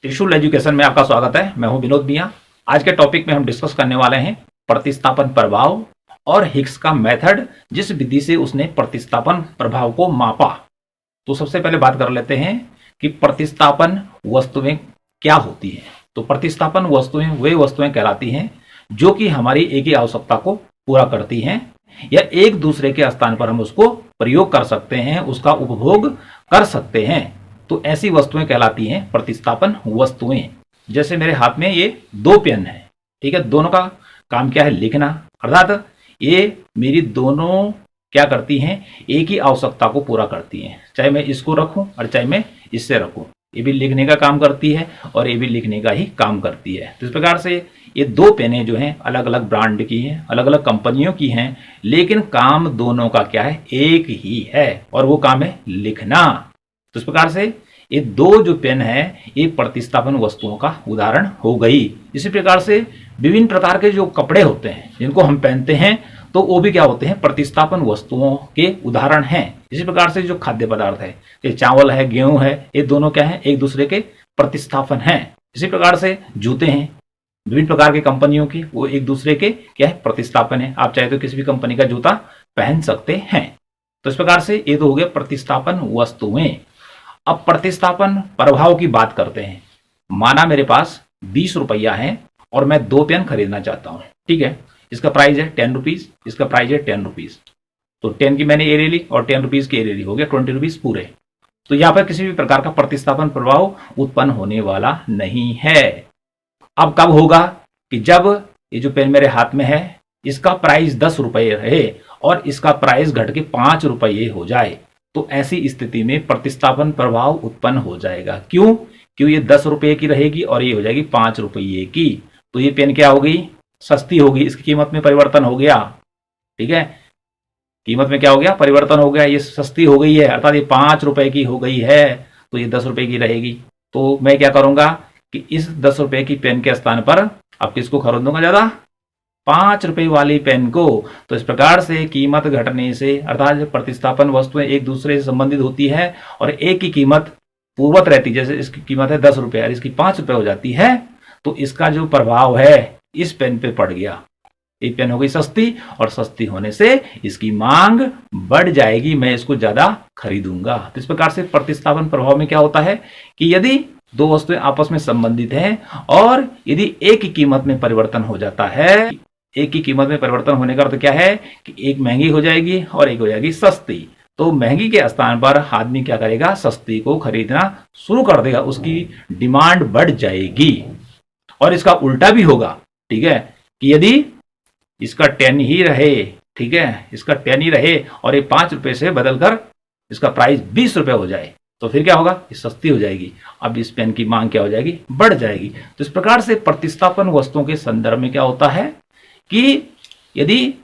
त्रिशूल एजुकेशन में आपका स्वागत है। मैं हूं विनोद मिया। आज के टॉपिक में हम डिस्कस करने वाले हैं प्रतिस्थापन प्रभाव और हिग्स का मेथड, जिस विधि से उसने प्रतिस्थापन प्रभाव को मापा। तो सबसे पहले बात कर लेते हैं कि प्रतिस्थापन वस्तुएं क्या होती हैं। तो प्रतिस्थापन वस्तुएं वे वस्तुएं कहलाती हैं जो कि हमारी एक ही आवश्यकता को पूरा करती हैं या एक दूसरे के स्थान पर हम उसको प्रयोग कर सकते हैं, उसका उपभोग कर सकते हैं। तो ऐसी वस्तुएं कहलाती हैं प्रतिस्थापन वस्तुएं। जैसे मेरे हाथ में ये दो पेन है, ठीक है। दोनों का काम क्या है? लिखना। अर्थात ये मेरी दोनों क्या करती हैं? एक ही आवश्यकता को पूरा करती हैं। चाहे मैं इसको रखूं और चाहे मैं इससे रखूं, ये भी लिखने का काम करती है और ये भी लिखने का ही काम करती है। तो इस प्रकार से ये दो पेनें जो हैं अलग अलग ब्रांड की हैं, अलग अलग कंपनियों की हैं, लेकिन काम दोनों का क्या है? एक ही है, और वो काम है लिखना। तो इस प्रकार से ये दो जो पेन है ये प्रतिस्थापन वस्तुओं का उदाहरण हो गई। इसी प्रकार से विभिन्न प्रकार के जो कपड़े होते हैं जिनको हम पहनते हैं, तो वो भी क्या होते हैं? प्रतिस्थापन वस्तुओं के उदाहरण हैं। इसी प्रकार से जो खाद्य पदार्थ है, ये चावल है, गेहूं है, ये दोनों क्या है? एक दूसरे के प्रतिस्थापन हैं। इसी प्रकार से जूते हैं विभिन्न प्रकार की कंपनियों की, वो एक दूसरे के क्या है? प्रतिस्थापन है। आप चाहे तो किसी भी कंपनी का जूता पहन सकते हैं। तो इस प्रकार से ये तो हो गया प्रतिस्थापन वस्तुएं। अब प्रतिस्थापन प्रभाव की बात करते हैं। माना मेरे पास 20 रुपया है और मैं दो पेन खरीदना चाहता हूं, ठीक है। इसका प्राइस है 10 रुपीज, इसका प्राइस है 10 रुपीज। तो 10 की मैंने ए ले ली और 10 रुपीज की ए ले ली, हो गया 20 रुपीज पूरे। तो यहां पर किसी भी प्रकार का प्रतिस्थापन प्रभाव उत्पन्न होने वाला नहीं है। अब कब होगा? कि जब ये जो पेन मेरे हाथ में है इसका प्राइस 10 रुपये रहे और इसका प्राइस घट के 5 रुपये हो जाए, तो ऐसी स्थिति में प्रतिस्थापन प्रभाव उत्पन्न हो जाएगा। क्यों? क्यों ये 10 रुपये की रहेगी और ये हो जाएगी 5 रुपये की। तो ये पेन क्या हो गई? सस्ती होगी, इसकी कीमत में परिवर्तन हो गया, ठीक है। कीमत में क्या हो गया? परिवर्तन हो गया, ये सस्ती हो गई है, अर्थात ये 5 रुपए की हो गई है, तो ये 10 रुपए की रहेगी। तो मैं क्या करूंगा कि इस 10 रुपए की पेन के स्थान पर अब किसको खरीदूंगा? ज्यादा 5 रुपए वाली पेन को। तो इस प्रकार से कीमत घटने से, अर्थात प्रतिस्थापन वस्तुएं एक दूसरे से संबंधित होती है और एक की कीमत पूर्ववत रहती है, जैसे इसकी कीमत है 10 रुपए और इसकी 5 रुपए हो जाती है, तो इसका जो प्रभाव है इस पेन पे पड़ गया। ये पेन हो गई सस्ती और सस्ती होने से इसकी मांग बढ़ जाएगी, मैं इसको ज्यादा खरीदूंगा। तो इस प्रकार से प्रतिस्थापन प्रभाव में क्या होता है कि यदि दो वस्तुएं आपस में संबंधित हैं और यदि एक की कीमत में परिवर्तन हो जाता है, एक की कीमत में परिवर्तन होने का अर्थ क्या है कि एक महंगी हो जाएगी और एक हो जाएगी सस्ती। तो महंगी के स्थान पर आदमी क्या करेगा? सस्ती को खरीदना शुरू कर देगा, उसकी डिमांड बढ़ जाएगी। और इसका उल्टा भी होगा, ठीक है, कि यदि इसका 10 ही रहे, ठीक है, इसका 10 ही रहे और ये 5 रुपए से बदलकर इसका प्राइस 20 रुपए हो जाए, तो फिर क्या होगा? ये सस्ती हो जाएगी। अब इस पेन की मांग क्या हो जाएगी? बढ़ जाएगी। तो इस प्रकार से प्रतिस्थापन वस्तुओं के संदर्भ में क्या होता है कि यदि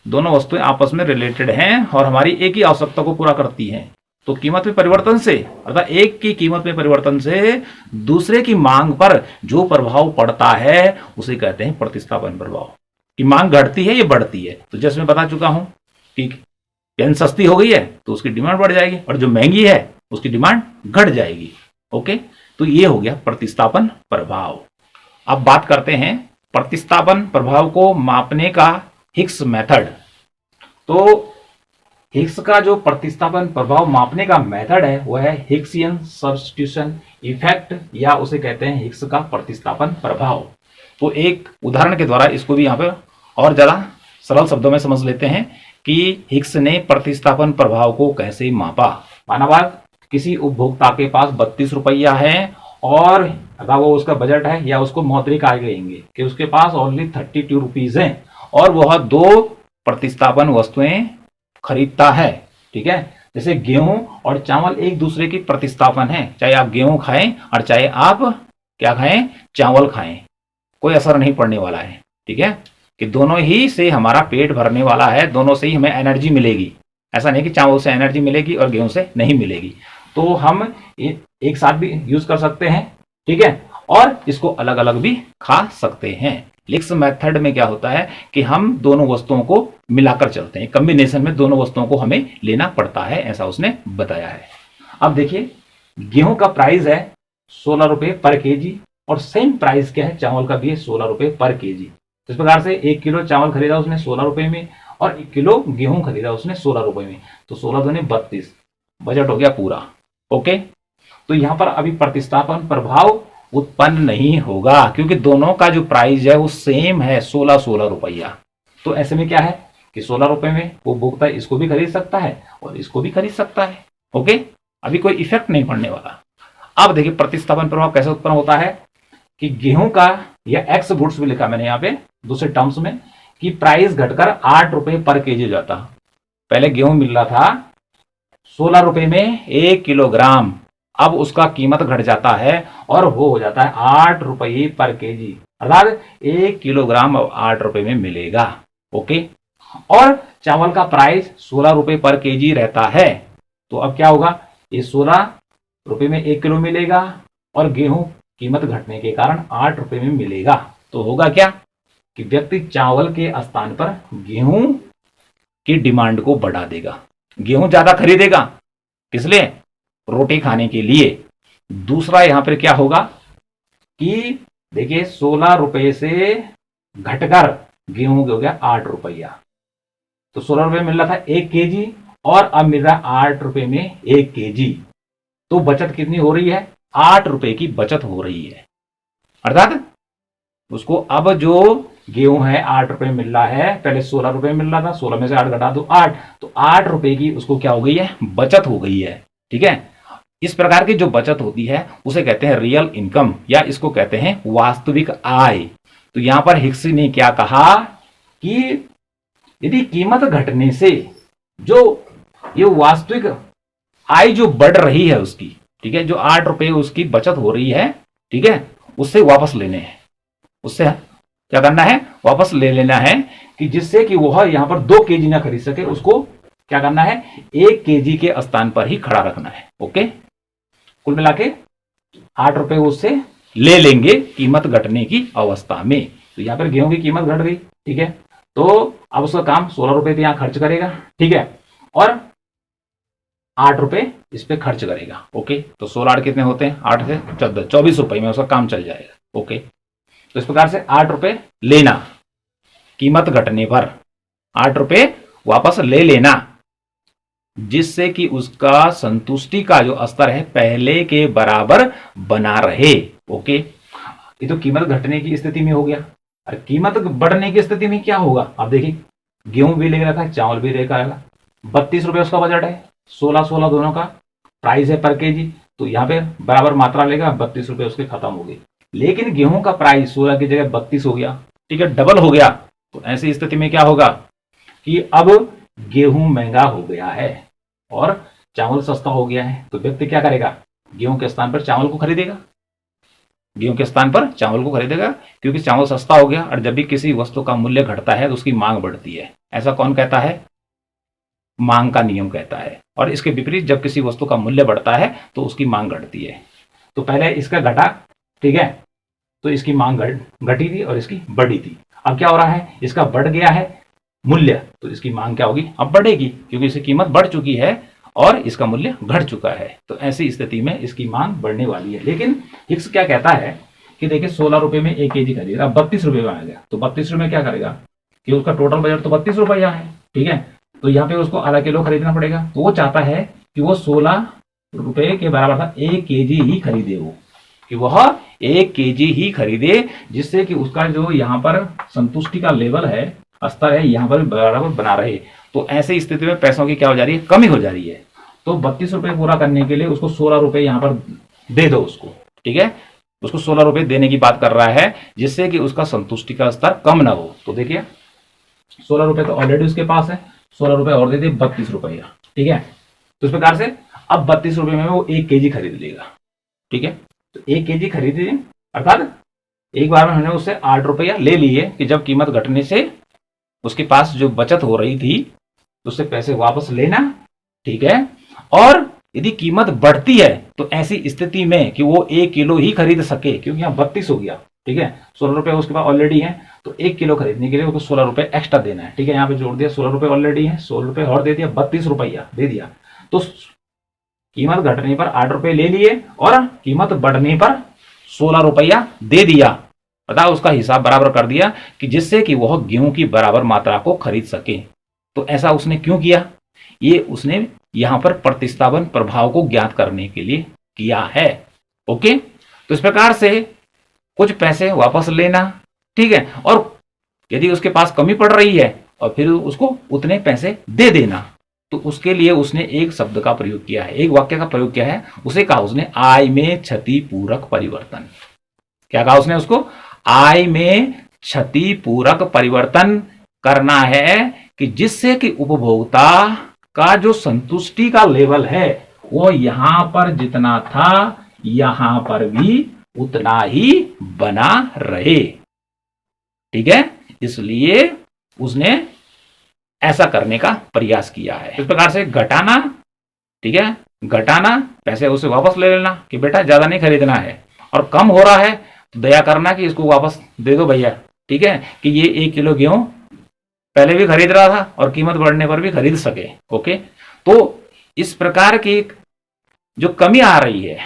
दोनों वस्तुएं आपस में रिलेटेड हैं और हमारी एक ही आवश्यकता को पूरा करती हैं, तो कीमत में परिवर्तन से, अर्थात एक की कीमत में परिवर्तन से दूसरे की मांग पर जो प्रभाव पड़ता है उसे कहते हैं प्रतिस्थापन प्रभाव। कि मांग घटती है, ये बढ़ती है। तो जैसे मैं बता चुका हूं कि पेन सस्ती हो गई है तो उसकी डिमांड बढ़ जाएगी और जो महंगी है उसकी डिमांड घट जाएगी। ओके, तो ये हो गया प्रतिस्थापन प्रभाव। अब बात करते हैं प्रतिस्थापन प्रभाव को मापने का हिग्स मेथड। तो हिग्स का जो प्रतिस्थापन प्रभाव मापने का मेथड है वह है हिग्सियन सब्स्टिट्यूशन इफेक्ट, या उसे कहते हैं हिग्स का प्रतिस्थापन प्रभाव। तो एक उदाहरण के द्वारा इसको भी यहां पर और ज्यादा सरल शब्दों में समझ लेते हैं कि हिग्स ने प्रतिस्थापन प्रभाव को कैसे मापा। माना बात, किसी उपभोक्ता के पास 32 रुपया है और अगर वो उसका बजट है या उसको मौद्रिक आय कहेंगे कि उसके पास ओनली 32 रुपीज है और वह दो प्रतिस्थापन वस्तुएं खरीदता है, ठीक है। जैसे गेहूं और चावल एक दूसरे की प्रतिस्थापन है, चाहे आप गेहूं खाएं और चाहे आप क्या खाएं? चावल खाएं, कोई असर नहीं पड़ने वाला है, ठीक है, कि दोनों ही से हमारा पेट भरने वाला है, दोनों से ही हमें एनर्जी मिलेगी। ऐसा नहीं कि चावल से एनर्जी मिलेगी और गेहूं से नहीं मिलेगी। तो हम एक साथ भी यूज कर सकते हैं, ठीक है, और इसको अलग अलग भी खा सकते हैं। हिग्स मेथड में क्या होता है कि हम दोनों वस्तुओं को मिलाकर चलते हैं, कॉम्बिनेशन में दोनों वस्तुओं को हमें लेना पड़ता है, ऐसा उसने बताया है। अब देखिए, गेहूं का प्राइस है 16 रुपए पर केजी, और सेम प्राइस क्या है चावल का भी है 16 रुपए पर केजी। तो इस प्रकार से 1 किलो चावल खरीदा उसने 16 रुपए में, और 1 किलो गेहूं खरीदा उसने 16 रुपए में, तो 16 दूने 32, बजट हो गया पूरा। ओके, तो यहां पर अभी प्रतिस्थापन प्रभाव उत्पन्न नहीं होगा, क्योंकि दोनों का जो प्राइस है वो सेम है 16 रुपया। तो ऐसे में क्या है कि 16 रुपए में वो उपभोक्ता इसको भी खरीद सकता है और इसको भी खरीद सकता है। ओके, अभी कोई इफेक्ट नहीं पड़ने वाला। अब देखिए प्रतिस्थापन प्रभाव कैसे उत्पन्न होता है कि गेहूं का, या एक्स गुड्स भी लिखा मैंने यहाँ पे दूसरे टर्म्स में, कि प्राइस घटकर 8 रुपए पर केजी हो जाता। पहले गेहूं मिल रहा था 16 रुपए में 1 किलोग्राम, अब उसका कीमत घट जाता है और वो हो जाता है 8 रुपए पर केजी, अर्थात 1 किलोग्राम अब 8 रुपए में मिलेगा। ओके, और चावल का प्राइस 16 रुपए पर केजी रहता है, तो अब क्या होगा, ये 16 रुपए में 1 किलो मिलेगा, और गेहूं कीमत घटने के कारण 8 रुपए में मिलेगा। तो होगा क्या कि व्यक्ति चावल के स्थान पर गेहूं की डिमांड को बढ़ा देगा, गेहूं ज्यादा खरीदेगा, किस लिए, रोटी खाने के लिए। दूसरा यहां पर क्या होगा कि देखिए 16 रुपए से घटकर गेहूं हो गया 8 रुपया, तो 16 रुपए मिल रहा था 1 केजी, और अब मिल रहा है 8 रुपए में 1 केजी, तो बचत कितनी हो रही है, 8 रुपए की बचत हो रही है। अर्थात उसको अब जो गेहूं है 8 रुपए मिल रहा है, पहले 16 रुपए मिल रहा था, 16 में से 8 घटा दो 8, तो 8 रुपए की उसको क्या हो गई है, बचत हो गई है। ठीक है, इस प्रकार की जो बचत होती है उसे कहते हैं रियल इनकम, या इसको कहते हैं वास्तविक आय। तो यहां पर हिक्सी ने क्या कहा कि यदि कीमत घटने से जो ये वास्तविक आय जो बढ़ रही है उसकी, ठीक है, जो 8 रुपए उसकी बचत हो रही है, ठीक है, उससे वापस लेने हैं, उससे क्या करना है, वापस ले लेना है, कि जिससे कि वह यहां पर 2 केजी ना खरीद सके, उसको क्या करना है, 1 केजी के स्थान पर ही खड़ा रखना है। ओके, कुल मिला के 8 रुपए उससे ले लेंगे कीमत घटने की अवस्था में। तो यहां पर गेहूं की कीमत घट गई, ठीक है, तो अब उसका काम 16 रुपए तो यहां खर्च करेगा, ठीक है, और 8 रुपए इस पे खर्च करेगा। ओके, तो 16 कितने होते हैं, 8 से 14, 24 रुपए में उसका काम चल जाएगा। ओके, तो इस प्रकार से 8 रुपए लेना, कीमत घटने पर 8 रुपए वापस ले लेना, जिससे कि उसका संतुष्टि का जो स्तर है पहले के बराबर बना रहे। ओके, ये तो कीमत घटने की स्थिति में हो गया। और कीमत बढ़ने की स्थिति में क्या होगा, आप देखिए गेहूं भी ले रखा है, चावल भी लेकर आएगा, 32 रुपए उसका बजट है, 16 दोनों का प्राइस है पर केजी, तो यहाँ पे बराबर मात्रा लेगा, 32 रुपए उसके खत्म हो गए। लेकिन गेहूं का प्राइस 16 की जगह 32 हो गया, ठीक है, डबल हो गया। तो ऐसी स्थिति में क्या होगा कि अब गेहूं महंगा हो गया है और चावल सस्ता हो गया है, तो व्यक्ति क्या करेगा, गेहूं के स्थान पर चावल को खरीदेगा, गेहूं के स्थान पर चावल को खरीदेगा, क्योंकि चावल सस्ता हो गया। और जब भी किसी वस्तु का मूल्य घटता है तो उसकी मांग बढ़ती है, ऐसा कौन कहता है, मांग का नियम कहता है। और इसके विपरीत जब किसी वस्तु का मूल्य बढ़ता है तो उसकी मांग घटती है। तो पहले इसका घटा, ठीक है, तो इसकी मांग घटी थी और इसकी बढ़ी थी। अब क्या हो रहा है, इसका बढ़ गया है मूल्य, तो इसकी मांग क्या होगी, अब बढ़ेगी, क्योंकि इसकी कीमत बढ़ चुकी है और इसका मूल्य घट चुका है। तो ऐसी स्थिति में इसकी मांग बढ़ने वाली है। लेकिन हिक्स क्या कहता है कि देखिए 16 में 1 केजी खरीदा, 32 में आ गया, तो 32 में क्या करेगा कि उसका टोटल बजट तो 32 रुपया है, ठीक है, तो यहाँ पे उसको आधा किलो खरीदना पड़ेगा। तो वो चाहता है कि वो 16 रुपए के बराबर था 1 केजी ही खरीदे, वो कि वह 1 केजी ही खरीदे, जिससे कि उसका जो यहाँ पर संतुष्टि का लेवल है, स्तर है, यहाँ पर बराबर बना रहे। तो ऐसे स्थिति में पैसों की क्या हो जा रही है, कमी हो जा रही है। तो 32 रुपए पूरा करने के लिए उसको 16 रुपए यहाँ पर दे दो उसको, ठीक है, उसको 16 रुपए देने की बात कर रहा है, जिससे कि उसका संतुष्टि का स्तर कम ना हो। तो देखिए 16 रुपए तो ऑलरेडी उसके पास है, 16 रुपए और दे दे 32 रुपया, ठीक है। तो इस प्रकार से अब 32 रुपए में वो 1 केजी खरीद लेगा, ठीक है। तो 1 केजी खरीदे, अर्थात एक बार में हमने उससे 8 रुपया ले लिए कि जब कीमत घटने से उसके पास जो बचत हो रही थी उससे पैसे वापस लेना, ठीक है। और यदि कीमत बढ़ती है तो ऐसी स्थिति में कि वो 1 किलो ही खरीद सके, क्योंकि यहाँ 32 हो गया, ठीक है, 16 रुपए उसके पास ऑलरेडी है, तो 1 किलो खरीदने के लिए उसको 16 रुपए एक्स्ट्रा देना है, ठीक है। यहाँ पे जोड़ दिया 16 रुपए ऑलरेडी है, 16 रुपए और दे दिया, 32 रुपया दे दिया। तो कीमत घटने पर 8 रुपए ले लिए और कीमत बढ़ने पर 16 रुपया दे दिया। पता उसका हिसाब बराबर कर दिया कि जिससे कि वह गेहूं की बराबर मात्रा को खरीद सके। तो ऐसा उसने क्यों किया? ये उसने यहां पर प्रतिस्थापन प्रभाव को ज्ञात करने के लिए किया है। ओके, तो इस प्रकार से कुछ पैसे वापस लेना, ठीक है, और यदि उसके पास कमी पड़ रही है और फिर उसको उतने पैसे दे देना। तो उसके लिए उसने एक शब्द का प्रयोग किया है, एक वाक्य का प्रयोग किया है। उसे कहा उसने आय में क्षतिपूरक परिवर्तन। क्या कहा उसने उसको? आय में क्षतिपूरक परिवर्तन करना है कि जिससे कि उपभोक्ता का जो संतुष्टि का लेवल है वो यहां पर जितना था यहां पर भी उतना ही बना रहे। ठीक है, इसलिए उसने ऐसा करने का प्रयास किया है। इस प्रकार से घटाना, ठीक है, घटाना, पैसे उसे वापस ले लेना कि बेटा ज्यादा नहीं खरीदना है, और कम हो रहा है तो दया करना कि इसको वापस दे दो भैया, ठीक है, कि ये 1 किलो गेहूं पहले भी खरीद रहा था और कीमत बढ़ने पर भी खरीद सके। ओके, तो इस प्रकार की जो कमी आ रही है,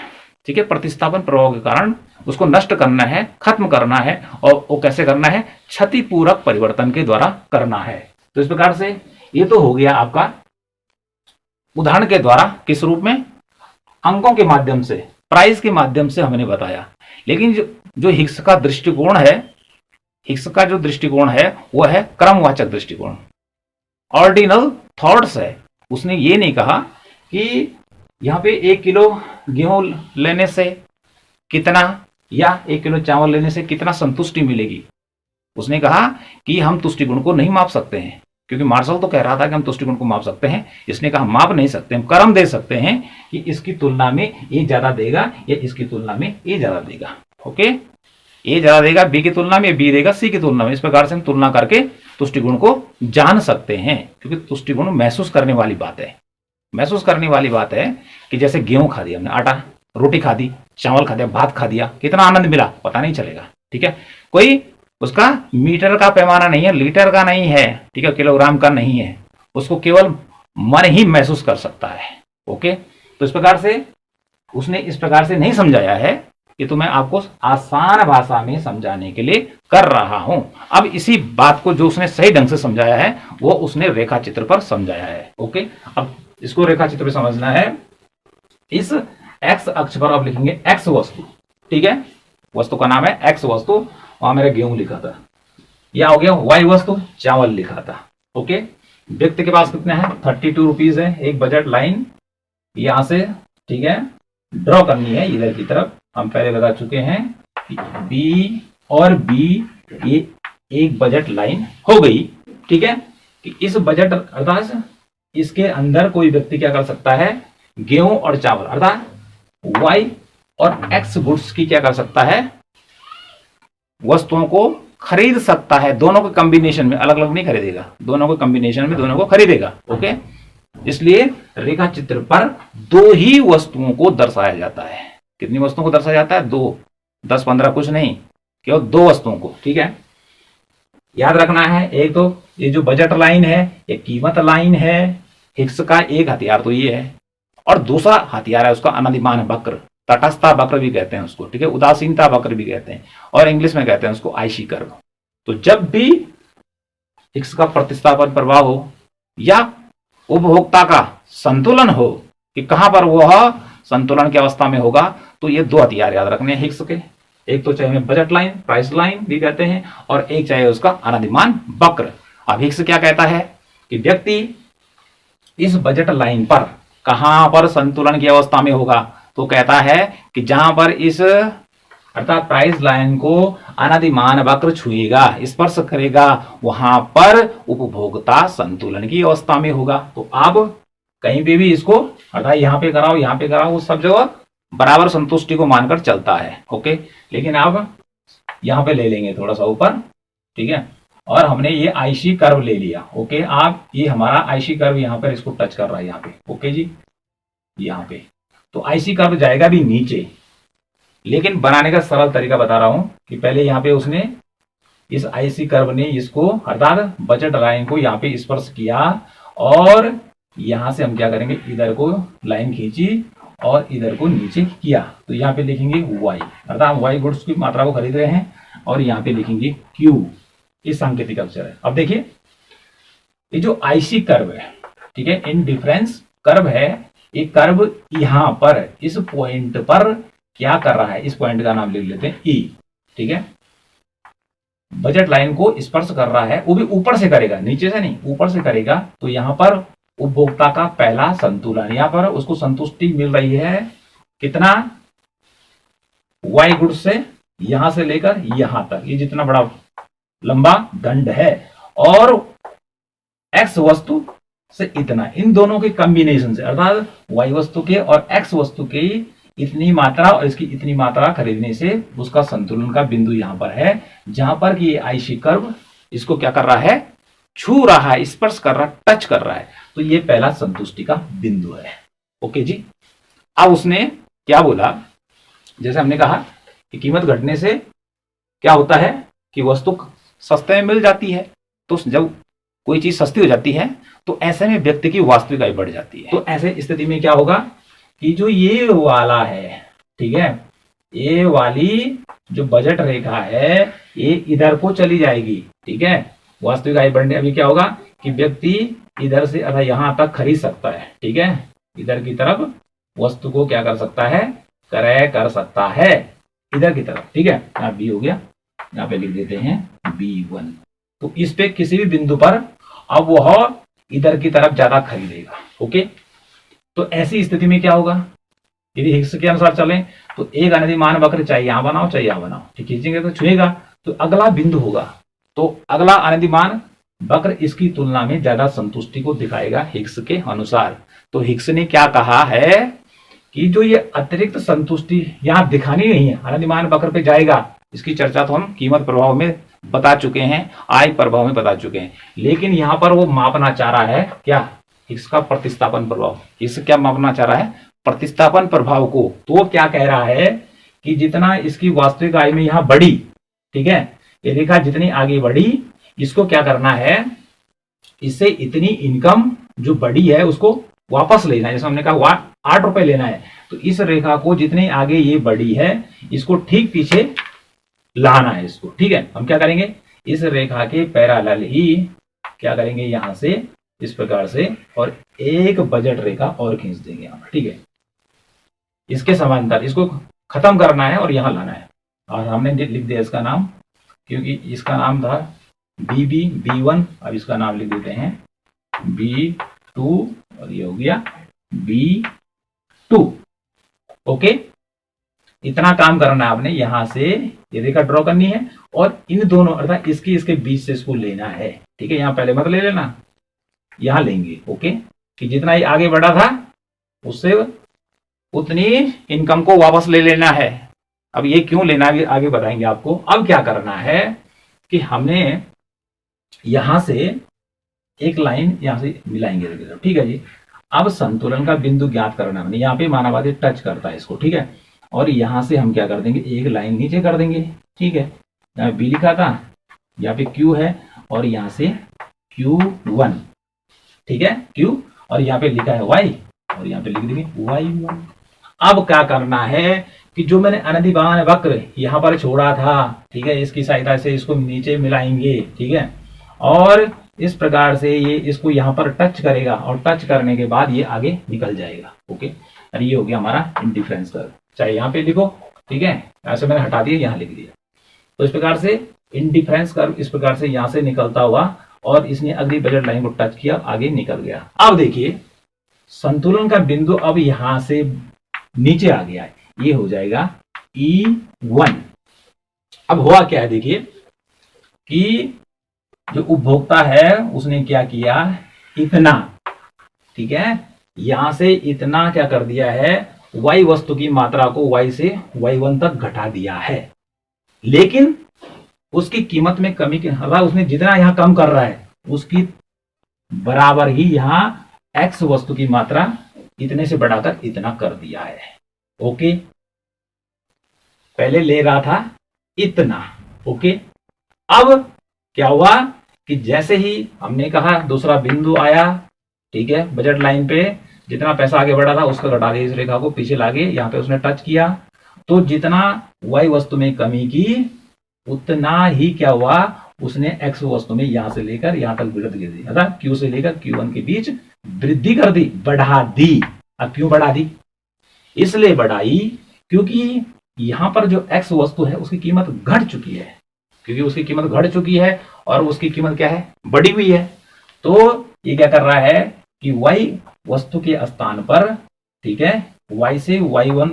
ठीक है, प्रतिस्थापन प्रभाव के कारण उसको नष्ट करना है, खत्म करना है, और वो कैसे करना है? क्षतिपूरक परिवर्तन के द्वारा करना है। तो इस प्रकार से ये तो हो गया आपका उदाहरण के द्वारा, किस रूप में? अंकों के माध्यम से, प्राइस के माध्यम से हमने बताया। लेकिन जो हिग्स का दृष्टिकोण है, हिग्स का जो दृष्टिकोण है वो है क्रमवाचक दृष्टिकोण, ऑर्डिनल थॉट्स है। उसने ये नहीं कहा कि यहाँ पे 1 किलो गेहूं लेने से कितना या 1 किलो चावल लेने से कितना संतुष्टि मिलेगी। उसने कहा कि हम तुष्टिगुण को नहीं माप सकते हैं, क्योंकि मार्शल तो कह रहा था कि हम तुष्टिगुण को माप सकते हैं। इसने कहा माप नहीं सकते, हम क्रम दे सकते हैं कि इसकी तुलना में ए ज्यादा देगा या इसकी तुलना में ए ज्यादा देगा। ओके, ए ज्यादा देगा बी की तुलना में, बी देगा सी की तुलना में। इस प्रकार से हम तुलना करके तुष्टिगुण को जान सकते हैं, क्योंकि तुष्टिगुण महसूस करने वाली बात है। महसूस करने वाली बात है कि जैसे गेहूं खा दिया हमने, आटा, रोटी खा दी, चावल खा दिया, भात खा दिया, कितना आनंद मिला पता नहीं चलेगा। ठीक है, कोई उसका मीटर का पैमाना नहीं है, लीटर का नहीं है, ठीक है, किलोग्राम का नहीं है, उसको केवल मन ही महसूस कर सकता है। ओके, तो इस प्रकार से उसने इस प्रकार से नहीं समझाया है कि तो मैं आपको आसान भाषा में समझाने के लिए कर रहा हूं। अब इसी बात को जो उसने सही ढंग से समझाया है वो उसने रेखा चित्र पर समझाया है। ओके, अब इसको रेखा चित्र पर समझना है। इस एक्स अक्ष पर आप लिखेंगे एक्स वस्तु, ठीक है, वस्तु का नाम है एक्स वस्तु, वहां मेरा गेहूं लिखा था। यह हो गया वाई वस्तु, चावल लिखा था। ओके, व्यक्ति के पास कितने हैं? 32 रुपीज है। एक बजट लाइन यहां से, ठीक है, ड्रॉ करनी है इधर की तरफ। हम पहले लगा चुके हैं बी और बी, ये एक बजट लाइन हो गई। ठीक है, कि इस बजट अर्थात इसके अंदर कोई व्यक्ति क्या कर सकता है? गेहूं और चावल अर्थात वाई और एक्स गुड्स की क्या कर सकता है? वस्तुओं को खरीद सकता है। दोनों के कॉम्बिनेशन में, अलग अलग नहीं खरीदेगा, दोनों के कॉम्बिनेशन में दोनों को खरीदेगा। ओके, इसलिए रेखा चित्र पर 2 ही वस्तुओं को दर्शाया जाता है। कितनी वस्तुओं को दर्शाया जाता है? 2, 10, 15 कुछ नहीं, केवल 2 वस्तुओं को। ठीक है, याद रखना है। एक तो ये जो बजट लाइन है ये कीमत लाइन है। हिग्स का एक हथियार तो ये है, और दूसरा हथियार है उसका अनधिमान वक्र, तटस्थता वक्र भी कहते हैं उसको, ठीक है, उदासीनता वक्र भी कहते हैं, और इंग्लिश में कहते हैं उसको आईसी कर्व। तो जब भी हिग्स का प्रतिस्थापन प्रभाव हो या उपभोक्ता का संतुलन हो कि कहां पर वह संतुलन की अवस्था में होगा, तो ये 2 हथियार याद रखने हैं हिग्स के। एक तो चाहे बजट लाइन, प्राइस लाइन भी कहते हैं, और एक चाहे उसका अनधिमान वक्र। अब हिग्स क्या कहता है कि व्यक्ति इस बजट लाइन पर कहां पर संतुलन की अवस्था में होगा? तो कहता है कि जहां पर इस अर्थात प्राइस लाइन को अनधिमान वक्र छुएगा, स्पर्श करेगा, वहां पर उपभोक्ता संतुलन की अवस्था में होगा। तो आप कहीं पे भी इसको अर्थात यहां पे कराओ, यहां पे कराओ, वो सब जगह बराबर संतुष्टि को मानकर चलता है। ओके, लेकिन आप यहां पे ले लेंगे थोड़ा सा ऊपर, ठीक है, और हमने ये आईसी कर्व ले लिया। ओके, आप ये हमारा आईसी कर्व यहां पर इसको टच कर रहा है यहाँ पे। ओके जी, यहां पे तो आईसी कर्व जाएगा भी नीचे, लेकिन बनाने का सरल तरीका बता रहा हूं कि पहले यहां पे उसने इस आईसी कर्व ने इसको अर्थात बजट लाइन को यहां पे स्पर्श किया, और यहां से हम क्या करेंगे, इधर को लाइन खींची और इधर को नीचे किया, तो यहाँ पे लिखेंगे y, अर्थात हम y गुड्स की मात्रा को खरीद रहे हैं, और यहाँ पे लिखेंगे q, ये सांकेतिक अक्षर है। अब देखिए ये जो आईसी कर्व है, ठीक है, इन डिफरेंस कर्व है, ये कर्व यहां पर इस पॉइंट पर क्या कर रहा है, इस पॉइंट का नाम लिख लेते हैं ई, ठीक है, बजट लाइन को स्पर्श कर रहा है, वो भी ऊपर से करेगा, नीचे से नहीं, ऊपर से करेगा। तो यहां पर उपभोक्ता का पहला संतुलन, यहां पर उसको संतुष्टि मिल रही है कितना, वाई गुड्स से यहां से लेकर यहां तक, ये जितना बड़ा लंबा दंड है, और एक्स वस्तु से इतना, इन दोनों के कॉम्बिनेशन से, अर्थात वाई वस्तु के और एक्स वस्तु के इतनी मात्रा और इसकी इतनी मात्रा खरीदने से उसका संतुलन का बिंदु यहां पर है, जहां पर कि आईसी कर्व इसको क्या कर रहा है, छू रहा है, स्पर्श कर रहा है, टच कर रहा है। तो ये पहला संतुष्टि का बिंदु है। ओके जी। अब उसने क्या बोला, जैसे हमने कहा कि कीमत घटने से क्या होता है कि वस्तु सस्ते में मिल जाती है, तो जब कोई चीज सस्ती हो जाती है तो ऐसे में व्यक्ति की वास्तविक आय बढ़ जाती है। तो ऐसे स्थिति में क्या होगा कि जो ये वाला है, ठीक है, ये वाली जो बजट रेखा है ये इधर को चली जाएगी, ठीक है, वास्तविक आय बढ़ने, अभी क्या होगा कि व्यक्ति इधर से अर्थात यहां तक खरीद सकता है, ठीक है, इधर की तरफ वस्तु को क्या कर सकता है, क्रय कर सकता है इधर की तरफ, ठीक है। यहाँ बी हो गया, यहाँ पे लिख देते हैं B1। तो इस पे किसी भी बिंदु पर अब वह इधर की तरफ ज्यादा खरीदेगा। ओके, तो ऐसी स्थिति में क्या होगा, यदि हिग्स के अनुसार चलें तो एक अनधिमान वक्र चाहे यहां बनाओ चाहे यहां बनाओ, ठीक, खींचेंगे तो छुएगा, तो अगला बिंदु होगा, तो अगला अनधिमान वक्र इसकी तुलना में ज्यादा संतुष्टि को दिखाएगा हिग्स के अनुसार। तो हिग्स ने क्या कहा है कि जो ये अतिरिक्त संतुष्टि यहां दिखानी नहीं है, अनधिमान वक्र पे जाएगा, इसकी चर्चा तो हम कीमत प्रभाव में बता चुके हैं, आय प्रभाव में बता चुके हैं, लेकिन यहां पर वो मापना चाह रहा है क्या, इसका प्रतिस्थापन प्रभाव। इस क्या मापना चाह रहा है, प्रतिस्थापन प्रभाव को। तो वो क्या कह रहा है कि जितना इसकी वास्तविक आय में यहां बढ़ी, ठीक है, ये रेखा जितनी आगे बढ़ी, इसको क्या करना है, इससे इतनी इनकम जो बढ़ी है उसको वापस लेना है, जैसे हमने कहा 8 रुपए लेना है, तो इस रेखा को जितनी आगे ये बढ़ी है इसको ठीक पीछे लाना है इसको, ठीक है। हम क्या करेंगे, इस रेखा के पैरेलल ही क्या करेंगे, यहां से इस प्रकार से, और एक बजट रेखा और खींच देंगे यहां पर, ठीक है, इसके समांतर इसको खत्म करना है और यहां लाना है। और हमने लिख दिया इसका नाम, क्योंकि इसका नाम था B1, अब इसका नाम लिख देते हैं B2, और ये हो गया B2। ओके, इतना काम करना है आपने, यहां से ये रेखा ड्रॉ करनी है और इन दोनों अर्थात इसके बीच से इसको लेना है, ठीक है। यहां पहले मत ले लेना, यहां लेंगे। ओके, कि जितना ये आगे बढ़ा था उससे उतनी इनकम को वापस ले लेना है। अब ये क्यों लेना है आगे बताएंगे आपको। अब क्या करना है कि हमने यहां से एक लाइन यहां से मिलाएंगे, ठीक है जी। अब संतुलन का बिंदु ज्ञात करना है, यहाँ पे मानवादी टच करता है इसको, ठीक है, और यहां से हम क्या कर देंगे, एक लाइन नीचे कर देंगे, ठीक है। यहाँ बी लिखा था, यहाँ पे क्यू है, और यहां से Q1, ठीक है, Q, और यहाँ पे लिखा है Y, और यहाँ पे लिख देंगे Y1। अब क्या करना है कि जो मैंने अनधिमान वक्र यहाँ पर छोड़ा था, ठीक है, इसकी सहायता से इसको नीचे मिलाएंगे, ठीक है, और इस प्रकार से ये इसको यहाँ पर टच करेगा, और टच करने के बाद ये आगे निकल जाएगा। ओके, और ये हो गया हमारा इंडिफरेंस कर्व, चाहे यहाँ पे लिखो, ठीक है, ऐसे मैंने हटा दिया, यहाँ लिख दिया। तो इस प्रकार से इंडिफरेंस कर्व इस प्रकार से यहाँ से निकलता हुआ, और इसने अगली बजट लाइन को टच किया, आगे निकल गया। अब देखिए संतुलन का बिंदु अब यहां से नीचे आ गया है, ये हो जाएगा E1। अब हुआ क्या है, देखिए कि जो उपभोक्ता है उसने क्या किया, इतना, ठीक है, यहां से इतना क्या कर दिया है, Y वस्तु की मात्रा को Y से Y1 तक घटा दिया है, लेकिन उसकी कीमत में कमी के उसने जितना यहां कम कर रहा है उसकी बराबर ही यहां X वस्तु की मात्रा इतने से बढ़ाकर इतना कर दिया है। ओके, पहले ले रहा था इतना। ओके, अब क्या हुआ कि जैसे ही हमने कहा दूसरा बिंदु आया, ठीक है, बजट लाइन पे जितना पैसा आगे बढ़ा था उसका घटा दिया, इस रेखा को पीछे लाके यहाँ पे उसने टच किया, तो जितना y वस्तु में कमी की उतना ही क्या हुआ, उसने x वस्तु में यहां से लेकर यहां तक वृद्धि कर दी, अर्थात q से लेकर q1 के बीच वृद्धि कर दी, बढ़ा दी। अब क्यों बढ़ा दी? इसलिए बढ़ाई क्योंकि यहां पर जो x वस्तु है उसकी कीमत घट चुकी है, क्योंकि उसकी कीमत घट चुकी है और उसकी कीमत क्या है, बढ़ी हुई है। तो ये क्या कर रहा है कि y वस्तु के स्थान पर, ठीक है, y से y1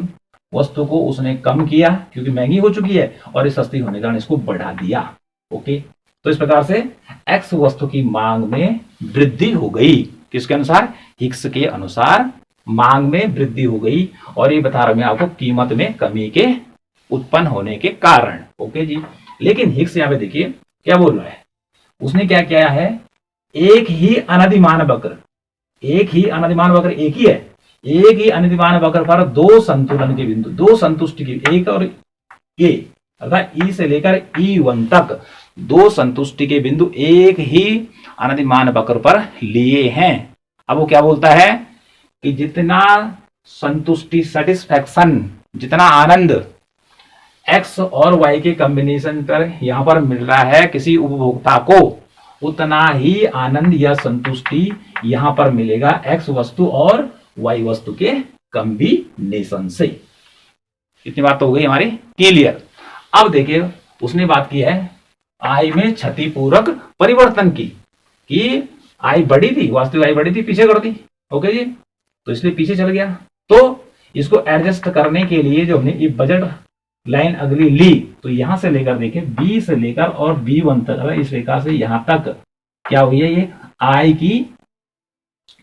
वस्तु को उसने कम किया क्योंकि महंगी हो चुकी है, और इस सस्ती होने के कारण इसको बढ़ा दिया। ओके, तो इस प्रकार से x वस्तु की मांग में वृद्धि हो गई। किसके अनुसार? हिग्स के अनुसार मांग में वृद्धि हो गई, और ये बता रहा हूं मैं आपको कीमत में कमी के उत्पन्न होने के कारण। ओके जी, लेकिन हिग्स यहां पे देखिए क्या बोल रहा है, उसने क्या किया है, एक ही अनधिमान वक्र, एक ही अनधिमान वक्र एक ही है, एक ही अनधिमान वक्र पर दो संतुलन के बिंदु, दो संतुष्टि की, एक और ए, अर्थात ई से लेकर E1 तक दो संतुष्टि के बिंदु एक ही अनधिमान वक्र पर लिए हैं। अब वो क्या बोलता है कि जितना संतुष्टि, सेटिस्फैक्शन, जितना आनंद x और y के कॉम्बिनेशन पर यहां पर मिल रहा है किसी उपभोक्ता को, उतना ही आनंद या संतुष्टि यहां पर मिलेगा x वस्तु और y वस्तु के कॉम्बिनेशन से। इतनी बात तो हो गई हमारी क्लियर। अब देखिए उसने बात की है आई में क्षतिपूरक परिवर्तन की, कि आई बढ़ी थी, वास्तविक आई बढ़ी थी, पीछे कर दी। ओके जी, तो इसलिए पीछे चल गया। तो इसको एडजस्ट करने के लिए जो हमने ये बजट लाइन अगली ली, तो यहां से लेकर देखिए बी से लेकर और B1 तक, इस रेखा से यहां तक क्या हुई है, ये आई की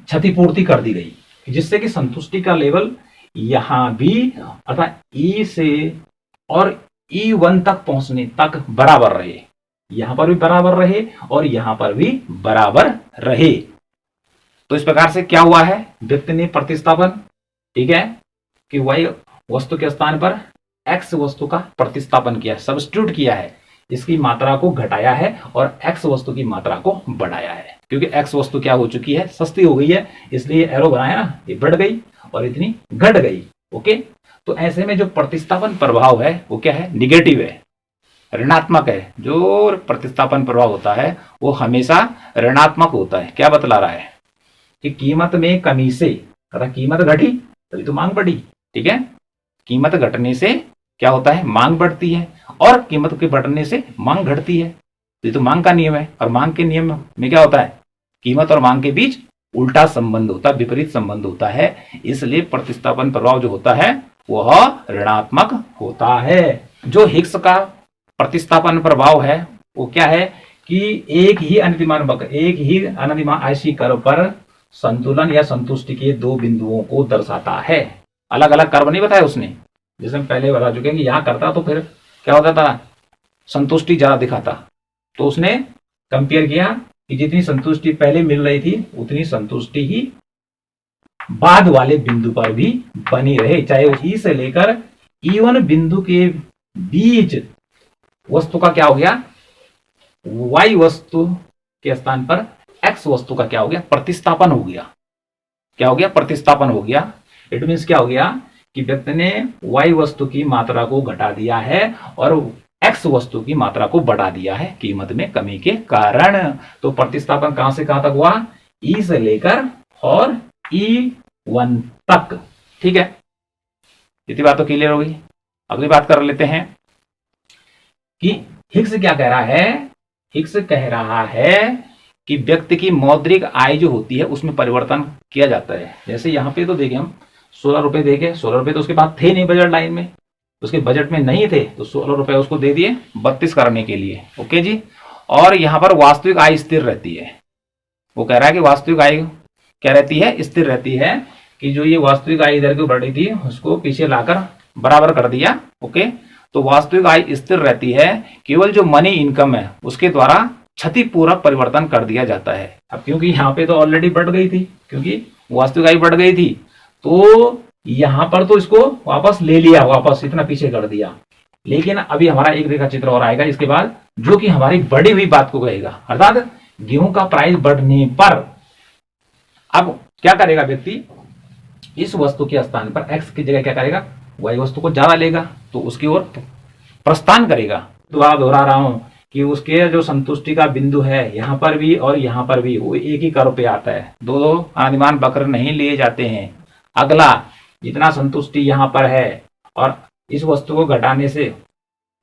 क्षतिपूर्ति कर दी गई, जिससे कि संतुष्टि का लेवल यहां भी अर्थात ई से और E1 तक पहुंचने तक बराबर रहे, यहां पर भी बराबर रहे और यहां पर भी बराबर रहे। तो इस प्रकार से क्या हुआ है, व्यक्ति ने प्रतिस्थापन, ठीक है, कि y वस्तु के स्थान पर x वस्तु का प्रतिस्थापन किया, सब्स्टिट्यूट किया है, इसकी मात्रा को घटाया है और x वस्तु की मात्रा को बढ़ाया है, क्योंकि x वस्तु क्या हो चुकी है, सस्ती हो गई है, इसलिए एरो बनाया ना, ये बढ़ गई और इतनी घट गई। ओके, तो ऐसे में जो प्रतिस्थापन प्रभाव है वो क्या है, निगेटिव है, ऋणात्मक है। जो प्रतिस्थापन प्रभाव होता है वो हमेशा ऋणात्मक होता है। क्या बतला रहा है कि कीमत में कमी से, अगर कीमत घटी तभी तो मांग बढ़ी, ठीक है, कीमत घटने से क्या होता है, मांग बढ़ती है, और कीमत के बढ़ने से मांग घटती है। तो ये तो मांग का नियम है, और मांग के नियम में क्या होता है, कीमत और मांग के बीच उल्टा संबंध होता है, विपरीत संबंध होता है। इसलिए प्रतिस्थापन प्रभाव जो होता है वह ऋणात्मक होता है। जो हिग्स का प्रतिस्थापन प्रभाव है वो क्या है कि एक ही अनधिमान वक्र, एक ही अनधिमान आयसी कर्व पर संतुलन या संतुष्टि के दो बिंदुओं को दर्शाता है। अलग अलग कर्व नहीं बताया उसने, जैसे हम पहले बता चुके हैं कि यहां करता तो फिर क्या होता था, संतुष्टि ज्यादा दिखाता। तो उसने कंपेयर किया कि जितनी संतुष्टि पहले मिल रही थी उतनी संतुष्टि ही बाद वाले बिंदु पर भी बनी रहे, चाहे वो ई से लेकर E1 बिंदु के बीच वस्तु का क्या हो गया, y वस्तु के स्थान पर x वस्तु का क्या हो गया, प्रतिस्थापन हो गया। क्या हो गया, प्रतिस्थापन हो गया। इट मीन्स क्या हो गया कि व्यक्ति ने y वस्तु की मात्रा को घटा दिया है और x वस्तु की मात्रा को बढ़ा दिया है कीमत में कमी के कारण। तो प्रतिस्थापन कहां से कहां तक हुआ, E से लेकर और E1 तक। ठीक है, इतनी बात तो क्लियर होगी। अगली बात कर लेते हैं कि हिग्स क्या कह रहा है। हिग्स कह रहा है कि व्यक्ति की मौद्रिक आय जो होती है उसमें परिवर्तन किया जाता है। जैसे यहाँ पे तो देखे हम 16 रुपए देखे, 16 रुपए तो उसके पास थे नहीं बजट लाइन में, उसके बजट में नहीं थे, तो 16 रुपए उसको दे दिए 32 करने के लिए। ओके जी, और यहाँ पर वास्तविक आय स्थिर रहती है। वो कह रहा है कि वास्तविक आय क्या रहती है, स्थिर रहती है, कि जो ये वास्तविक आय इधर की बढ़ रही थी उसको पीछे लाकर बराबर कर दिया। ओके, तो वास्तविक आय स्थिर रहती है, केवल जो मनी इनकम है उसके द्वारा क्षतिपूरक परिवर्तन कर दिया जाता है। अब क्योंकि यहाँ पे तो ऑलरेडी बढ़ गई थी, क्योंकि वास्तविक आय बढ़ गई थी, तो यहां पर तो इसको वापस ले लिया, वापस इतना पीछे कर दिया। लेकिन अभी हमारा एक रेखा चित्र और आएगा इसके बाद, जो कि हमारी बढ़ी हुई बात को कहेगा। अर्थात गेहूं का प्राइस बढ़ने पर अब क्या करेगा व्यक्ति, इस वस्तु के स्थान पर x की जगह क्या करेगा, y वस्तु को ज्यादा लेगा तो उसकी ओर प्रस्थान करेगा। दोबारा दोहरा रहा हूं कि उसके जो संतुष्टि का बिंदु है यहां पर भी और यहां पर भी वो एक ही कर्व पे आता है, दो अनदिमान वक्र नहीं लिए जाते हैं। अगला, जितना संतुष्टि यहां पर है और इस वस्तु को घटाने से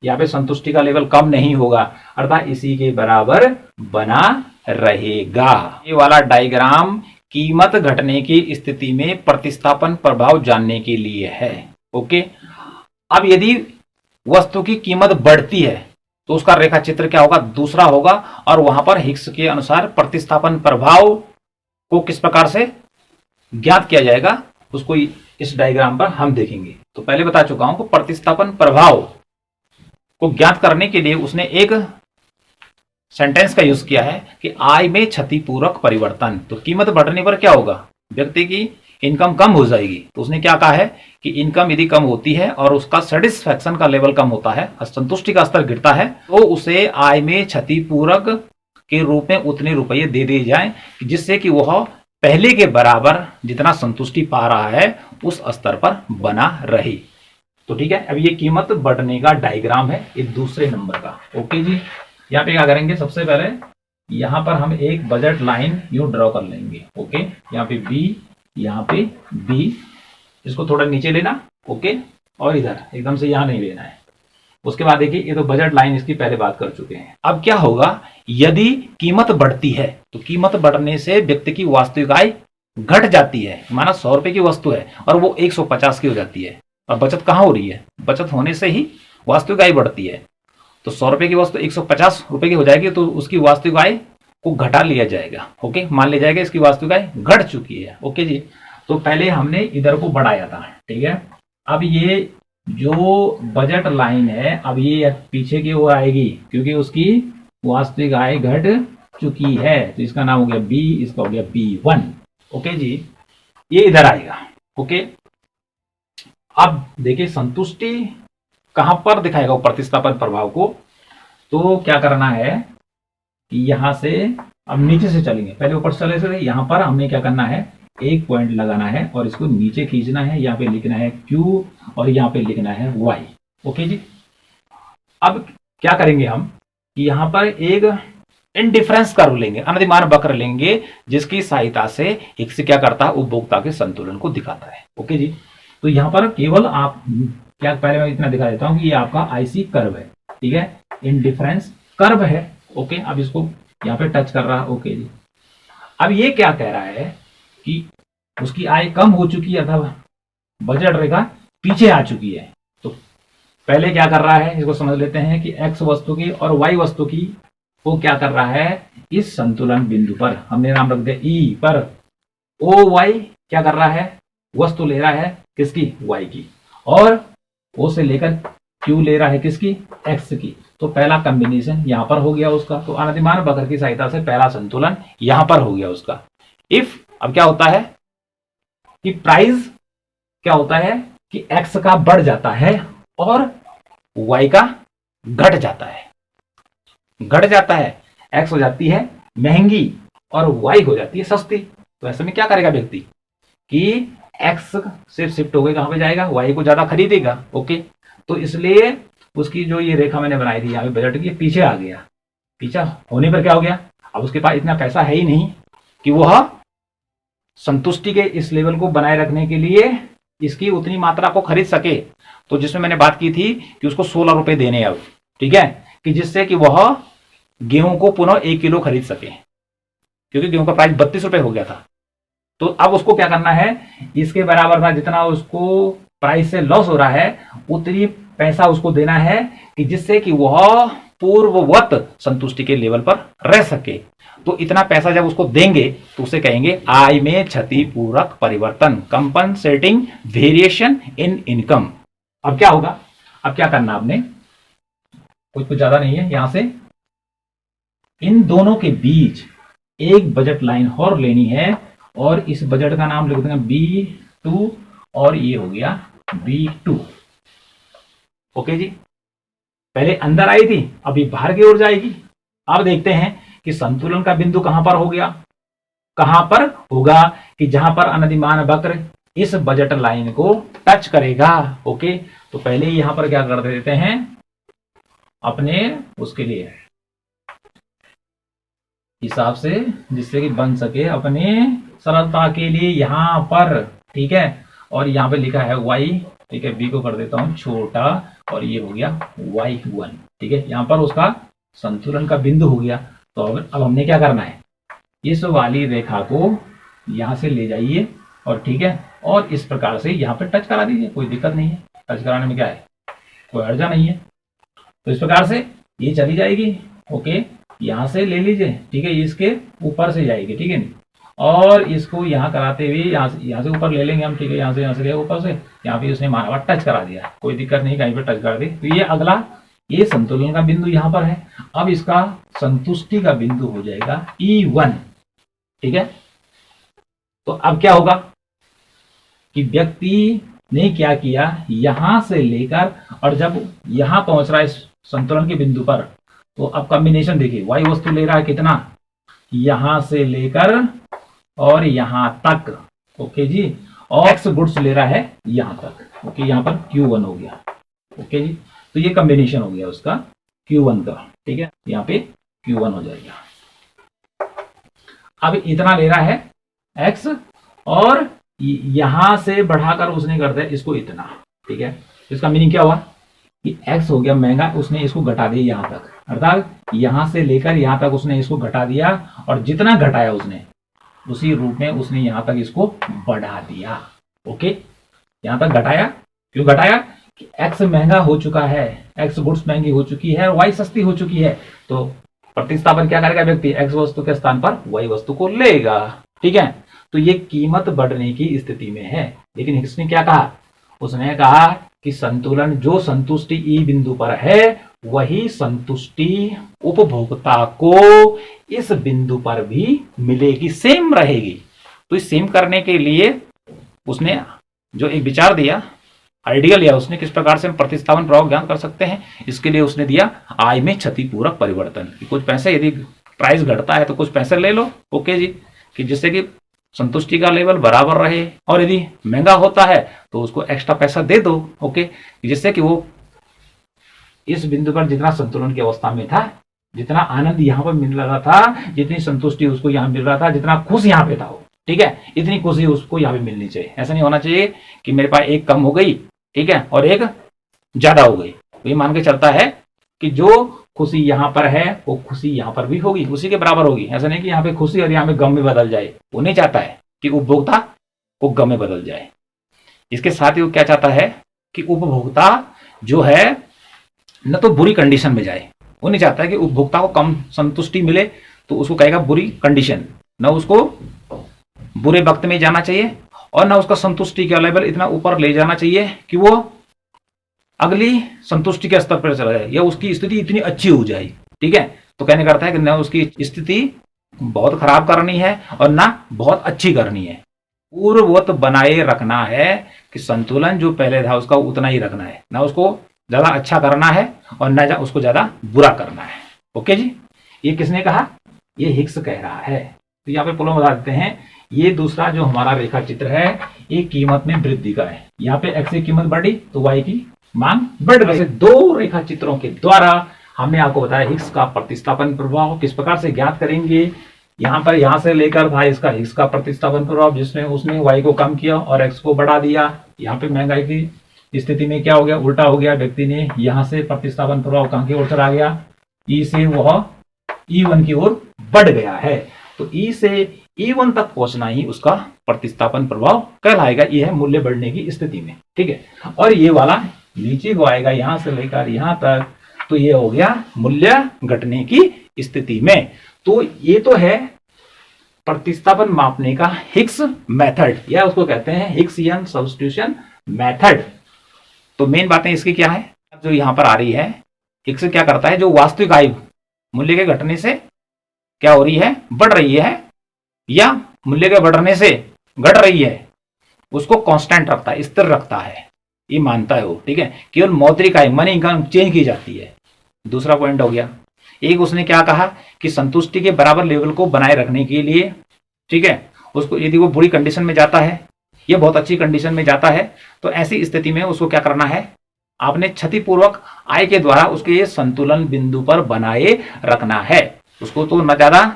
यहाँ पे संतुष्टि का लेवल कम नहीं होगा, अर्थात इसी के बराबर बना रहेगा। ये वाला डायग्राम कीमत घटने की स्थिति में प्रतिस्थापन प्रभाव जानने के लिए है। ओके, अब यदि वस्तु की कीमत बढ़ती है तो उसका रेखा चित्र क्या होगा, दूसरा होगा, और वहां पर हिग्स के अनुसार प्रतिस्थापन प्रभाव को किस प्रकार से ज्ञात किया जाएगा उसको इस डायग्राम पर हम देखेंगे। तो पहले बता चुका हूं कि प्रतिस्थापन प्रभाव को ज्ञात करने के लिए उसने एक सेंटेंस का यूज किया है कि आय में क्षतिपूरक परिवर्तन। तो कीमत बढ़ने पर क्या होगा, व्यक्ति की इनकम कम हो जाएगी। तो उसने क्या कहा है कि इनकम यदि कम होती है और उसका सेटिस्फैक्शन का लेवल कम होता है, संतुष्टि का स्तर गिरता है, तो उसे आय में क्षतिपूरक के रूप में उतने रुपये दे दिए जाएं जिससे कि वह पहले के बराबर जितना संतुष्टि पा रहा है उस स्तर पर बना रहे। तो ठीक है, अब ये कीमत बढ़ने का डायग्राम है, ये दूसरे नंबर का। ओके जी, यहाँ पे क्या करेंगे, सबसे पहले यहाँ पर हम एक बजट लाइन यूं ड्रॉ कर लेंगे। ओके, यहाँ पे बी, यहाँ पे बी, इसको थोड़ा नीचे लेना। ओके, और इधर एकदम से यहाँ नहीं लेना है। उसके बाद देखिए, ये तो बजट लाइन इसकी पहले बात कर चुके हैं। अब क्या होगा, यदि कीमत बढ़ती है तो कीमत बढ़ने से व्यक्ति की वास्तविक आय घट जाती है। माना 100 रुपए की वस्तु है और वो 150 की हो जाती है, और बचत कहाँ हो रही है, बचत होने से ही वास्तविक आय बढ़ती है। तो 100 रुपए की वस्तु 150 रुपए की हो जाएगी तो उसकी वास्तविक आय को घटा लिया जाएगा। ओके, मान लिया जाएगा इसकी वास्तविक आय घट चुकी है। ओके जी, तो पहले हमने इधर को बढ़ाया था, ठीक है। अब ये जो बजट लाइन है अब ये पीछे की ओर आएगी क्योंकि उसकी वास्तविक आय घट चुकी है, तो इसका नाम हो गया बी, इसका हो गया B1। ओके जी, ये इधर आएगा। ओके, अब देखिए संतुष्टि कहां पर दिखाएगा वो प्रतिस्थापन प्रभाव को। तो क्या करना है कि यहां से अब नीचे से चलेंगे, पहले ऊपर से चले से यहां पर हमने क्या करना है, एक पॉइंट लगाना है और इसको नीचे खींचना है। यहाँ पे लिखना है Q और यहाँ पे लिखना है Y। ओके जी, अब क्या करेंगे हम कि यहाँ पर एक इंडिफरेंस कर्व लेंगे, अनधिमान वक्र लेंगे, जिसकी सहायता से हिग्स क्या करता है, उपभोक्ता के संतुलन को दिखाता है। ओके जी, तो यहाँ पर केवल आप क्या, पहले मैं इतना दिखा देता हूं कि ये आपका IC कर्व है, ठीक है, इंडिफरेंस कर्व है। ओके, अब इसको यहाँ पे टच कर रहा है। ओके जी, अब ये क्या कह रहा है कि उसकी आय कम हो चुकी है अथवा बजट रेखा पीछे आ चुकी है। तो पहले क्या कर रहा है, इसको समझ लेते हैं कि X वस्तु की और Y वस्तु की वो क्या कर रहा है, इस संतुलन बिंदु पर हमने नाम रख दिया E पर OY क्या कर रहा है, वस्तु ले रहा है किसकी, Y की, और O से लेकर Q ले रहा है किसकी, X की। तो पहला कॉम्बिनेशन यहां पर हो गया उसका, तो अनधिमान वक्र की सहायता से पहला संतुलन यहां पर हो गया उसका। इफ अब क्या होता है कि प्राइस क्या होता है कि X का बढ़ जाता है और Y का घट जाता है, घट जाता है, X हो जाती है महंगी और Y हो जाती है सस्ती। तो ऐसे में क्या करेगा व्यक्ति कि X से शिफ्ट हो गए, कहां पे जाएगा, Y को ज्यादा खरीदेगा। ओके, तो इसलिए उसकी जो ये रेखा मैंने बनाई थी यहाँ पे बजट की, पीछे आ गया। पीछे होने पर क्या हो गया, अब उसके पास इतना पैसा है ही नहीं कि वह संतुष्टि के इस लेवल को बनाए रखने के लिए इसकी उतनी मात्रा को खरीद सके। तो जिसमें मैंने बात की थी कि उसको 16 रुपए देने अब, ठीक है, कि जिससे कि वह गेहूं को पुनः 1 किलो खरीद सके, क्योंकि गेहूं का प्राइस 32 रुपए हो गया था। तो अब उसको क्या करना है, इसके बराबर था जितना उसको प्राइस से लॉस हो रहा है उतनी पैसा उसको देना है कि जिससे कि वह पूर्ववत संतुष्टि के लेवल पर रह सके। तो इतना पैसा जब उसको देंगे तो उसे कहेंगे आय में क्षतिपूरक परिवर्तन, कंपनसेटिंग वेरिएशन इन इनकम। अब क्या होगा, अब क्या करना आपने, कुछ ज्यादा नहीं है, यहां से इन दोनों के बीच एक बजट लाइन और लेनी है और इस बजट का नाम लिख देंगे B2 और ये हो गया B2। ओके जी, पहले अंदर आई थी, अभी बाहर की ओर जाएगी। अब देखते हैं कि संतुलन का बिंदु कहां पर हो गया, कहां पर होगा कि जहां पर अनधिमान वक्र इस बजट लाइन को टच करेगा। ओके, तो पहले यहां पर क्या कर देते हैं, अपने उसके लिए हिसाब से, जिससे कि बन सके अपने सरलता के लिए यहां पर, ठीक है। और यहां पे लिखा है y, ठीक है, b को कर देता हूं छोटा, और ये हो गया y1, ठीक है। यहां पर उसका संतुलन का बिंदु हो गया। तो अब हमने क्या करना है, इस वाली रेखा को यहां से ले जाइए, और ठीक है, और इस प्रकार से यहां पे टच करा दीजिए, कोई दिक्कत नहीं है। टच कराने में क्या है, कोई हर्जा नहीं है। तो इस प्रकार से ये चली जाएगी। ओके, यहां से ले लीजिए, ठीक है, इसके ऊपर से जाएगी, ठीक है। और इसको यहां कराते हुए यहां से ऊपर ले लेंगे हम, ठीक है। यहां से गए ऊपर से, यहाँ पे उसने माना टच करा दिया, कोई दिक्कत नहीं, कहीं पे टच कर दी। तो ये अगला, ये संतुलन का बिंदु यहां पर है। अब इसका संतुष्टि का बिंदु हो जाएगा E1, ठीक है। तो अब क्या होगा कि व्यक्ति ने क्या किया, यहां से लेकर, और जब यहां पहुंच रहा है इस संतुलन के बिंदु पर, तो अब कॉम्बिनेशन देखिए, वाई वस्तु ले रहा है कितना, यहां से लेकर और यहां तक, ओके जी, और एक्स गुड्स ले रहा है यहां तक। ओके, यहां पर Q1 हो गया। ओके जी, तो ये कॉम्बिनेशन हो गया उसका Q1 का, ठीक है। यहां पे Q1 हो जाएगा। अब इतना ले रहा है x, और यहां से बढ़ाकर उसने कर दिया इसको इतना, ठीक है। इसका मीनिंग क्या हुआ कि x हो गया महंगा, उसने इसको घटा दिया यहां तक, अर्थात यहां से लेकर यहां तक उसने इसको घटा दिया, और जितना घटाया उसने उसी रूप में उसने यहां तक इसको बढ़ा दिया। ओके, यहां तक घटाया, क्यों घटाया कि x महंगा हो चुका है, x गुड्स महंगी हो चुकी है, y सस्ती हो चुकी है। तो प्रतिस्थापन क्या करेगा व्यक्ति, x वस्तु के स्थान पर y वस्तु को लेगा, ठीक है। तो ये कीमत बढ़ने की स्थिति में है। लेकिन इसने क्या कहा, उसने कहा कि संतुलन जो संतुष्टि ई बिंदु पर है, वही संतुष्टि उपभोक्ता को इस बिंदु पर भी मिलेगी, सेम रहेगी। तो इस सेम करने के लिए उसने जो एक विचार दिया, आइडिया लिया उसने, किस प्रकार से हम प्रतिस्थापन प्रभाव ज्ञान कर सकते हैं। इसके लिए उसने दिया आय में क्षतिपूरक परिवर्तन, कुछ पैसे, यदि प्राइस घटता है तो कुछ पैसे ले लो, ओके जी, कि जिससे कि संतुष्टि का लेवल बराबर रहे, और यदि महंगा होता है तो उसको एक्स्ट्रा पैसा दे दो, ओके, जिससे कि वो इस बिंदु पर जितना संतुलन की अवस्था में था, जितना आनंद यहाँ पर मिल रहा था, जितनी संतुष्टि उसको यहाँ मिल रहा था, जितना खुश यहाँ पे था वो, ठीक है, इतनी खुशी उसको यहाँ पे मिलनी चाहिए। ऐसा नहीं होना चाहिए कि मेरे पास एक कम हो गई, ठीक है, और एक ज्यादा हो गई। तो ये मान के चलता है कि जो खुशी यहाँ पर है वो खुशी यहाँ पर भी होगी, उसी के बराबर होगी। ऐसा नहीं कि यहाँ पे खुशी और यहाँ पे गम में बदल जाए। वो नहीं चाहता है कि उपभोक्ता को गम में बदल जाए। इसके साथ ही वो क्या चाहता है कि उपभोक्ता जो है न तो बुरी कंडीशन में जाए। वो नहीं चाहता है कि उपभोक्ता को कम संतुष्टि मिले तो उसको कहेगा बुरी कंडीशन, न उसको बुरे वक्त में जाना चाहिए, और न उसका संतुष्टि का लेवल इतना ऊपर ले जाना चाहिए कि वो अगली संतुष्टि के स्तर पर चला जाए, या उसकी स्थिति इतनी अच्छी हो जाए, ठीक है। तो कहने का अर्थ है कि न उसकी स्थिति बहुत खराब करनी है और ना बहुत अच्छी करनी है, पूर्ववत बनाए रखना है कि संतुलन जो पहले था उसका उतना ही रखना है, ना उसको ज्यादा अच्छा करना है और ना उसको ज्यादा बुरा करना है। ओके जी, ये किसने कहा, ये हिग्स कह रहा है। तो यहाँ पे पुनः बता देते हैं, ये दूसरा जो हमारा रेखा चित्र है ये कीमत में वृद्धि का है। यहाँ पे x की कीमत बढ़ी तो y की मांग बढ़ गई। दो रेखा चित्रों के द्वारा हमने आपको बताया हिग्स का प्रतिस्थापन प्रभाव किस प्रकार से ज्ञात करेंगे। यहाँ पर यहाँ से लेकर था इसका हिग्स का प्रतिस्थापन प्रभाव, जिसमें उसने y को कम किया और x को बढ़ा दिया। यहाँ पे महंगाई की स्थिति में क्या हो गया, उल्टा हो गया। व्यक्ति ने यहाँ से प्रतिस्थापन प्रभाव कहाँ की ओर चला गया, ई से वह E1 की ओर बढ़ गया है। तो ई से E1 तक पहुंचना ही उसका प्रतिस्थापन प्रभाव कहलाएगा। यह है मूल्य बढ़ने की स्थिति में, ठीक है। और ये वाला नीचे को आएगा यहां से लेकर यहां तक, तो ये हो गया मूल्य घटने की स्थिति में। तो ये तो है प्रतिस्थापन मापने का हिग्स मेथड, या उसको कहते हैं हिग्सियन सब्स्टिट्यूशन मेथड। तो मेन बातें इसकी क्या है, जो यहां पर आ रही है, हिग्स क्या करता है, जो वास्तविक आयु मूल्य के घटने से क्या हो रही है, बढ़ रही है, या मूल्य के बढ़ने से घट रही है, उसको कांस्टेंट रखता है, स्थिर रखता है, ये मानता है वो, ठीक है। केवल मौद्रिक आय मनी इनकम चेंज की जाती है। दूसरा पॉइंट हो गया, एक उसने क्या कहा कि संतुष्टि के बराबर लेवल को बनाए रखने के लिए, ठीक है, उसको यदि वो बुरी कंडीशन में जाता है ये बहुत अच्छी कंडीशन में जाता है। तो ऐसी स्थिति में उसको क्या करना है, आपने क्षतिपूर्वक आय के द्वारा उसके संतुलन बिंदु पर बनाए रखना है। उसको तो न ज्यादा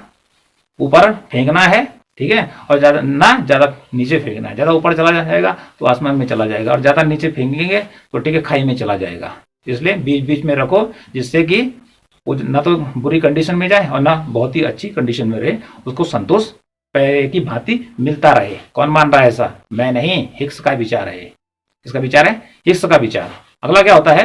ऊपर फेंकना है, ठीक है, और ज्यादा नीचे फेंकना है। ज्यादा ऊपर चला जाएगा तो आसमान में चला जाएगा, और ज्यादा नीचे फेंकेंगे तो ठीक है खाई में चला जाएगा। इसलिए बीच बीच में रखो, जिससे कि वो ना तो बुरी कंडीशन में जाए और ना बहुत ही अच्छी कंडीशन में रहे, उसको संतोष पहले की भांति मिलता रहे। कौन मान रहा है ऐसा? मैं नहीं, हिक्स का विचार है। किसका विचार है? हिक्स का विचार। अगला क्या होता है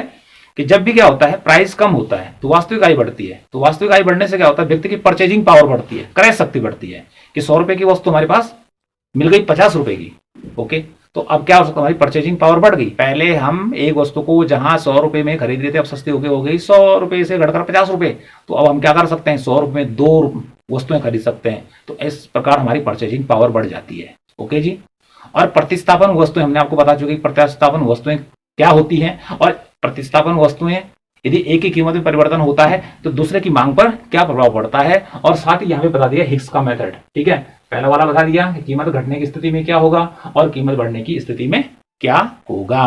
कि जब भी क्या होता है प्राइस कम होता है तो वास्तविक आय बढ़ती है। तो वास्तविक आय बढ़ने से क्या होता है, व्यक्ति की परचेजिंग पावर बढ़ती है, क्रय शक्ति बढ़ती है कि 100 रुपए की वस्तु हमारे पास मिल गई 50 रुपए की। ओके, तो अब क्या हो सकता है, हमारी परचेजिंग पावर बढ़ गई। पहले हम एक वस्तु को जहां 100 रुपए में खरीद रहे थे, अब सस्ती हो गई 100 रुपए से घटकर 50 रुपए। तो अब हम क्या कर सकते हैं, 100 रुपए में 2 वस्तुएं खरीद सकते हैं। तो इस प्रकार हमारी परचेजिंग पावर बढ़ जाती है। ओके जी। और प्रतिस्थापन वस्तुएं हमने आपको बता चुकी, प्रतिस्थापन वस्तुएं क्या होती हैं, और प्रतिस्थापन वस्तुएं यदि एक की कीमत में परिवर्तन होता है तो दूसरे की मांग पर क्या प्रभाव पड़ता है, और साथ ही यहाँ पे बता दिया हिक्स का मेथड। ठीक है, पहला वाला बता दिया कि कीमत घटने की स्थिति में क्या होगा और कीमत बढ़ने की स्थिति में क्या होगा।